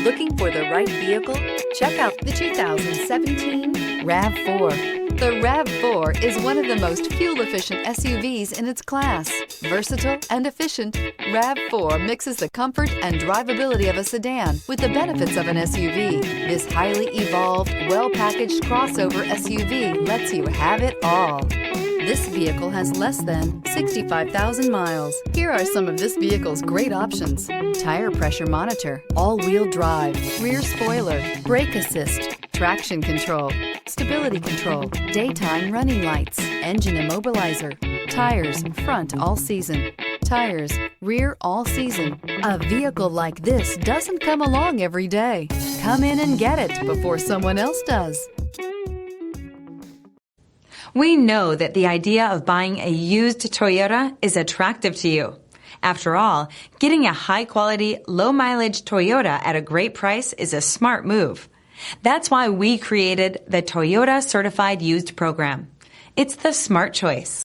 Looking for the right vehicle? Check out the 2017 RAV4. The RAV4 is one of the most fuel-efficient SUVs in its class. Versatile and efficient, RAV4 mixes the comfort and drivability of a sedan with the benefits of an SUV. This highly evolved, well-packaged crossover SUV lets you have it all. This vehicle has less than 65,000 miles. Here are some of this vehicle's great options: tire pressure monitor, all-wheel drive, rear spoiler, brake assist, traction control, stability control, daytime running lights, engine immobilizer, tires front all season, tires rear all season. A vehicle like this doesn't come along every day. Come in and get it before someone else does. We know that the idea of buying a used Toyota is attractive to you. After all, getting a high-quality, low-mileage Toyota at a great price is a smart move. That's why we created the Toyota Certified Used program. It's the smart choice.